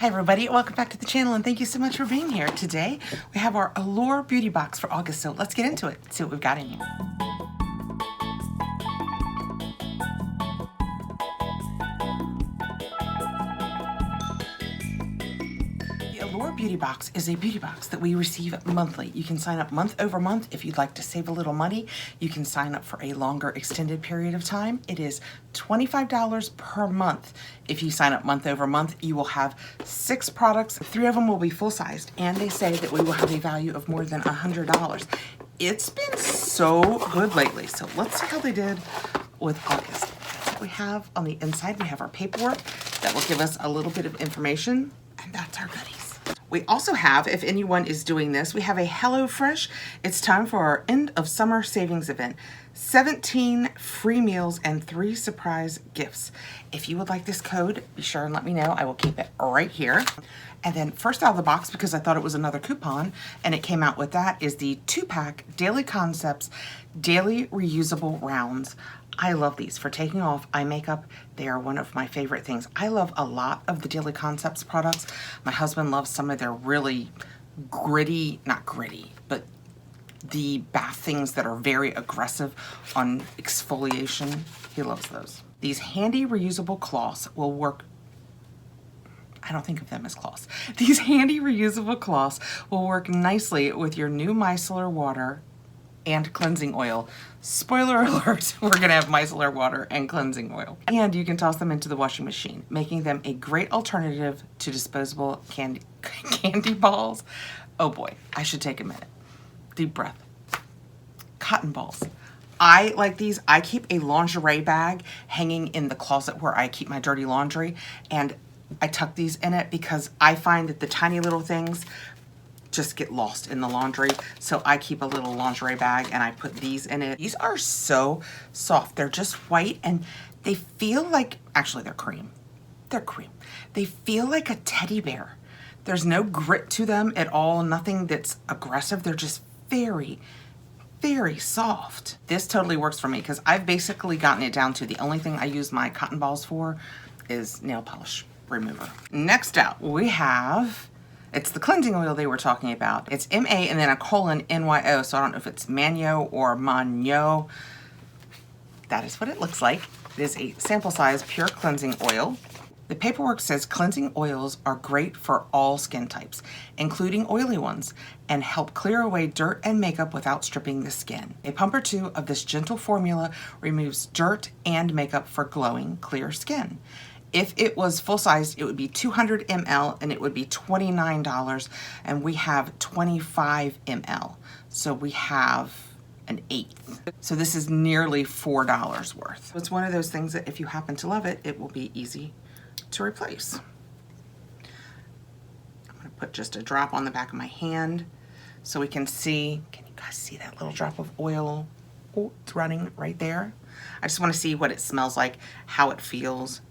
Hi everybody, welcome back to the channel and thank you so much for being here. Today we have our Allure Beauty Box for August, so let's get into it, see what we've got in here. The Allure Beauty Box is a beauty box that we receive monthly. You can sign up month over month if you'd like to save a little money. You can sign up for a longer extended period of time. It is $25 per month. If you sign up month over month, you will have 6 products. 3 of them will be full-sized, and they say that we will have a value of more than $100. It's been so good lately, so let's see how they did with August. That's what we have on the inside. We have our paperwork that will give us a little bit of information, and that's our goodies. We also have, if anyone is doing this, we have a HelloFresh. It's time for our end of summer savings event. 17 free meals and 3 surprise gifts. If you would like this code, be sure and let me know. I will keep it right here. And then first out of the box, because I thought it was another coupon, and it came out with that, is the 2-pack Daily Concepts Daily Reusable Rounds. I love these for taking off eye makeup. They are one of my favorite things. I love a lot of the Daily Concepts products. My husband loves some of their really gritty, not gritty, but the bath things that are very aggressive on exfoliation. He loves those. These handy reusable cloths will work. I don't think of them as cloths. These handy reusable cloths will work nicely with your new micellar water and cleansing oil. Spoiler alert, we're gonna have micellar water and cleansing oil. And you can toss them into the washing machine, making them a great alternative to disposable candy balls. Oh boy, I should take a minute. Deep breath. Cotton balls. I like these. I keep a lingerie bag hanging in the closet where I keep my dirty laundry, and I tuck these in it because I find that the tiny little things just get lost in the laundry. So I keep a little lingerie bag and I put these in it. These are so soft. They're just white and they feel like, actually they're cream. They're cream. They feel like a teddy bear. There's no grit to them at all. Nothing that's aggressive. They're just very, very soft. This totally works for me because I've basically gotten it down to the only thing I use my cotton balls for is nail polish remover. Next out we have, it's the cleansing oil they were talking about. It's MA and then a colon NYO, so I don't know if it's Manyo or Manyo. That is what it looks like. It is a sample size pure cleansing oil. The paperwork says cleansing oils are great for all skin types, including oily ones, and help clear away dirt and makeup without stripping the skin. A pump or two of this gentle formula removes dirt and makeup for glowing, clear skin. If it was full-sized, it would be 200 ml and it would be $29, and we have 25 ml. So we have an eighth. So this is nearly $4 worth. So it's one of those things that if you happen to love it, it will be easy to replace. I'm gonna put just a drop on the back of my hand so we can see, can you guys see that little drop of oil? Oh, it's running right there. I just wanna see what it smells like, how it feels.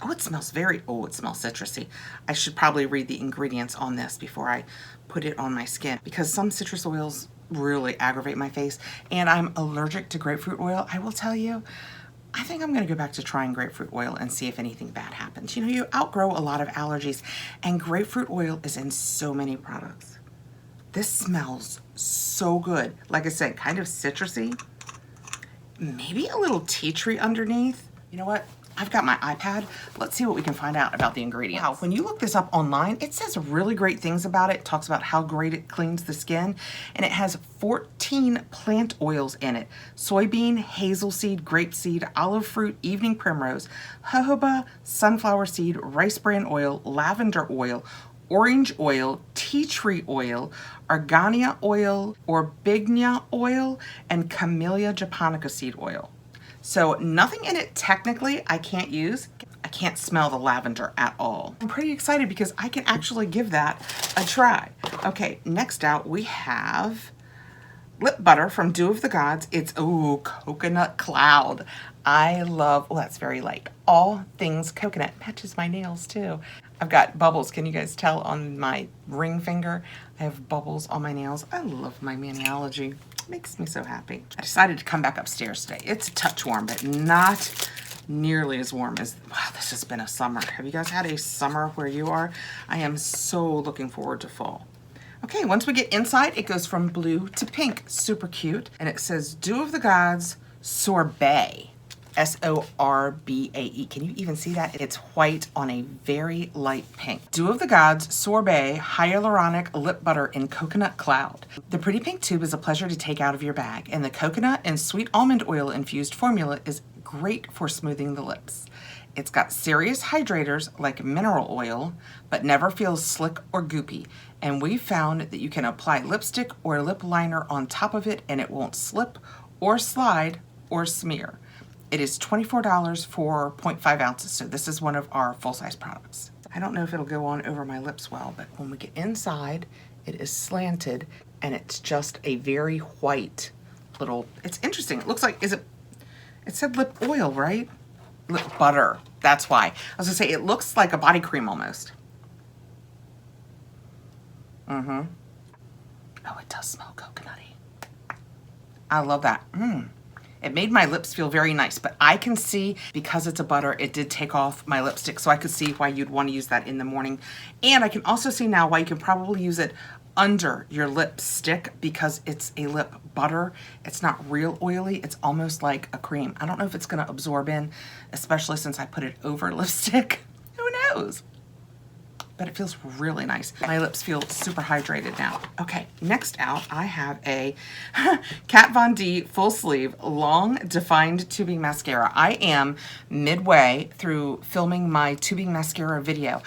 Oh, it smells very, oh, it smells citrusy. I should probably read the ingredients on this before I put it on my skin because some citrus oils really aggravate my face and I'm allergic to grapefruit oil. I will tell you, I think I'm gonna go back to trying grapefruit oil and see if anything bad happens. You know, you outgrow a lot of allergies and grapefruit oil is in so many products. This smells so good. Like I said, kind of citrusy. Maybe a little tea tree underneath. You know what? I've got my iPad. Let's see what we can find out about the ingredients. Wow, when you look this up online, it says really great things about it. It talks about how great it cleans the skin, and it has 14 plant oils in it. Soybean, hazel seed, grape seed, olive fruit, evening primrose, jojoba, sunflower seed, rice bran oil, lavender oil, orange oil, tea tree oil, argania oil, or bignia oil, and camellia japonica seed oil. So nothing in it technically I can't use. I can't smell the lavender at all. I'm pretty excited because I can actually give that a try. Okay, next out we have lip butter from Dew of the Gods. It's, ooh, coconut cloud. I love, well, that's very light. All things coconut. Matches my nails too. I've got bubbles. Can you guys tell on my ring finger? I have bubbles on my nails. I love my Maniology. Makes me so happy. I decided to come back upstairs today. It's a touch warm, but not nearly as warm as, wow, this has been a summer. Have you guys had a summer where you are? I am so looking forward to fall. Okay, once we get inside, it goes from blue to pink. Super cute. And it says Dew of the Gods Sorbet. S-O-R-B-A-E. Can you even see that? It's white on a very light pink. Dew of the Gods Sorbet Hyaluronic Lip Butter in Coconut Cloud. The pretty pink tube is a pleasure to take out of your bag, and the coconut and sweet almond oil infused formula is great for smoothing the lips. It's got serious hydrators like mineral oil, but never feels slick or goopy. And we found that you can apply lipstick or lip liner on top of it and it won't slip or slide or smear. It is $24 for 0.5 ounces, so this is one of our full-size products. I don't know if it'll go on over my lips well, but when we get inside, it is slanted and it's just a very white little, it's interesting. It looks like, it said lip oil, right? Lip butter, that's why. I was gonna say, it looks like a body cream almost. Oh, it does smell coconutty. I love that. It made my lips feel very nice, but I can see, because it's a butter, it did take off my lipstick, so I could see why you'd want to use that in the morning. And I can also see now why you can probably use it under your lipstick, because it's a lip butter. It's not real oily. It's almost like a cream. I don't know if it's going to absorb in, especially since I put it over lipstick. Who knows? But it feels really nice. My lips feel super hydrated now. Okay, next out I have a Kat Von D full sleeve long defined tubing mascara. I am midway through filming my tubing mascara video.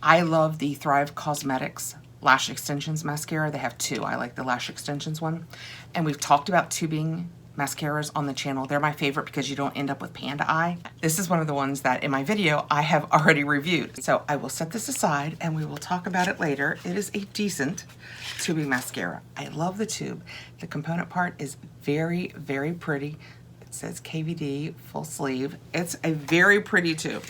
I love the Thrive Cosmetics Lash Extensions mascara. They have two. I like the Lash Extensions one. And we've talked about tubing mascaras on the channel. They're my favorite because you don't end up with panda eye. This is one of the ones that in my video I have already reviewed. So I will set this aside and we will talk about it later. It is a decent tubing mascara. I love the tube. The component part is very, very pretty. It says KVD full sleeve. It's a very pretty tube.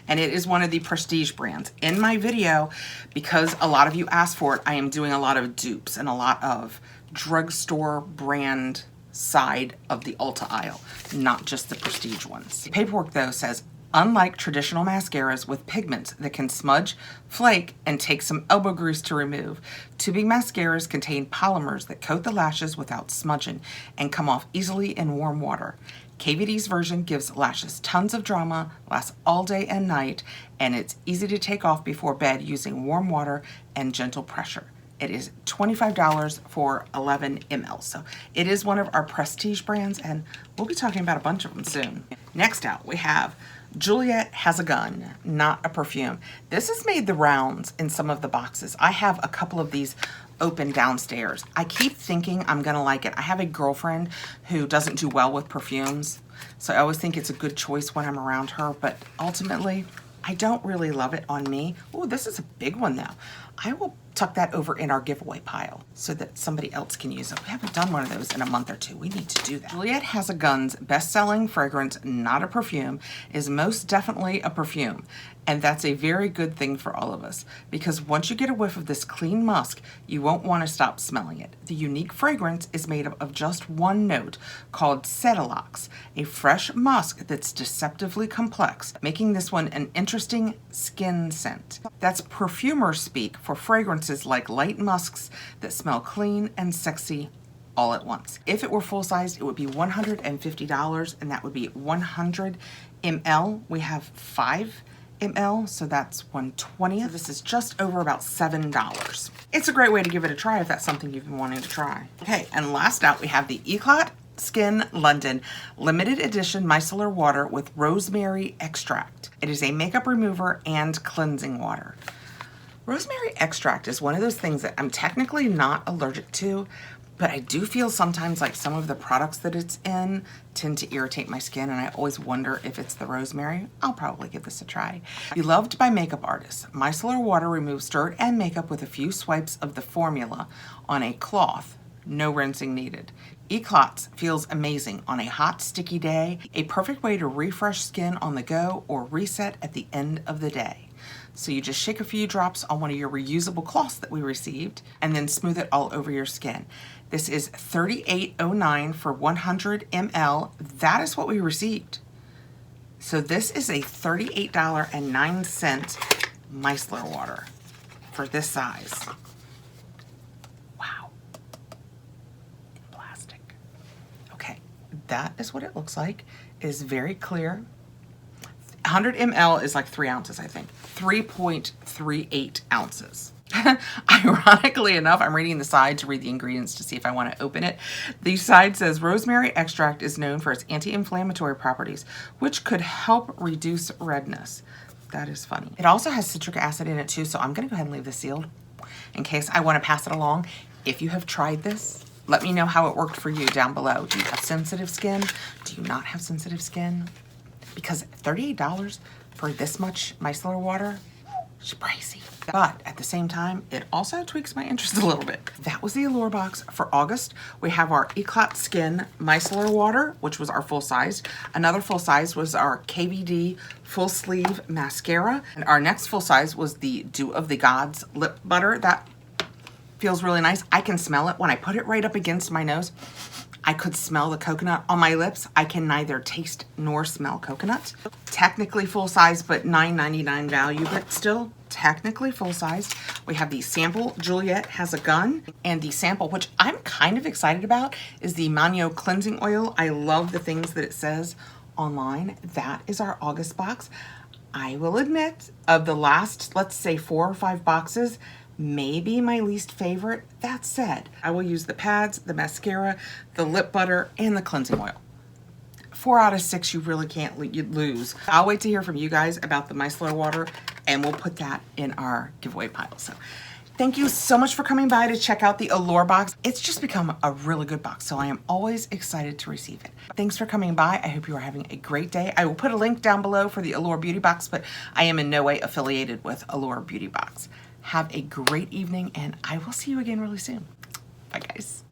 And it is one of the prestige brands. In my video, because a lot of you asked for it, I am doing a lot of dupes and a lot of drugstore brand side of the Ulta aisle, not just the prestige ones. The paperwork though says, unlike traditional mascaras with pigments that can smudge, flake, and take some elbow grease to remove, tubing mascaras contain polymers that coat the lashes without smudging and come off easily in warm water. KVD's version gives lashes tons of drama, lasts all day and night, and it's easy to take off before bed using warm water and gentle pressure. It is $25 for 11 ml. So it is one of our prestige brands, and we'll be talking about a bunch of them soon. Next out, we have Juliette Has a Gun, not a perfume. This has made the rounds in some of the boxes. I have a couple of these open downstairs. I keep thinking I'm gonna like it. I have a girlfriend who doesn't do well with perfumes, so I always think it's a good choice when I'm around her, but ultimately, I don't really love it on me. Oh, this is a big one though. I will tuck that over in our giveaway pile so that somebody else can use it. We haven't done one of those in a month or two. We need to do that. Juliette Has a Gun's best-selling fragrance, not a perfume, is most definitely a perfume. And that's a very good thing for all of us, because once you get a whiff of this clean musk, you won't want to stop smelling it. The unique fragrance is made up of just one note called Cetilox, a fresh musk that's deceptively complex, making this one an interesting skin scent. That's perfumer speak for fragrances like light musks that smell clean and sexy all at once. If it were full-sized, it would be $150, and that would be 100 ml. We have 5 ml, so that's 1/20. So this is just over about $7. It's a great way to give it a try if that's something you've been wanting to try. Okay, and last out we have the Eclat Skin London limited edition micellar water with rosemary extract. It is a makeup remover and cleansing water. Rosemary extract is one of those things that I'm technically not allergic to, but I do feel sometimes like some of the products that it's in tend to irritate my skin, and I always wonder if it's the rosemary. I'll probably give this a try. Beloved by makeup artists, micellar water removes dirt and makeup with a few swipes of the formula on a cloth. No rinsing needed. Eclat feels amazing on a hot, sticky day, a perfect way to refresh skin on the go or reset at the end of the day. So you just shake a few drops on one of your reusable cloths that we received and then smooth it all over your skin. This is $38.09 for 100 ml. That is what we received. So this is a $38.09 micellar water for this size. Wow. In plastic. Okay, that is what it looks like. It is very clear. 100 ml is like 3 ounces, I think. 3.38 ounces. Ironically enough, I'm reading the side to read the ingredients to see if I want to open it. The side says rosemary extract is known for its anti-inflammatory properties, which could help reduce redness. That is funny. It also has citric acid in it too, so I'm going to go ahead and leave this sealed in case I want to pass it along. If you have tried this, let me know how it worked for you down below. Do you have sensitive skin? Do you not have sensitive skin? Because $38 for this much micellar water, it's pricey. But at the same time, it also tweaks my interest a little bit. That was the Allure box for August. We have our Eclat Skin micellar water, which was our full size. Another full size was our KVD full sleeve mascara. And our next full size was the Dew of the Gods lip butter. That feels really nice. I can smell it when I put it right up against my nose. I could smell the coconut on my lips. I can neither taste nor smell coconut. Technically full size, but $9.99 value, but still technically full size. We have the sample, Juliette Has a Gun, and the sample, which I'm kind of excited about, is the Manio Cleansing Oil. I love the things that it says online. That is our August box. I will admit, of the last, let's say 4 or 5 boxes, maybe my least favorite. That said, I will use the pads, the mascara, the lip butter, and the cleansing oil. 4 out of 6 you really can't lose. I'll wait to hear from you guys about the micellar water, and we'll put that in our giveaway pile. So thank you so much for coming by to check out the Allure box. It's just become a really good box, so I am always excited to receive it. Thanks for coming by. I hope you are having a great day. I will put a link down below for the Allure Beauty Box, but I am in no way affiliated with Allure Beauty Box. Have a great evening, and I will see you again really soon. Bye, guys.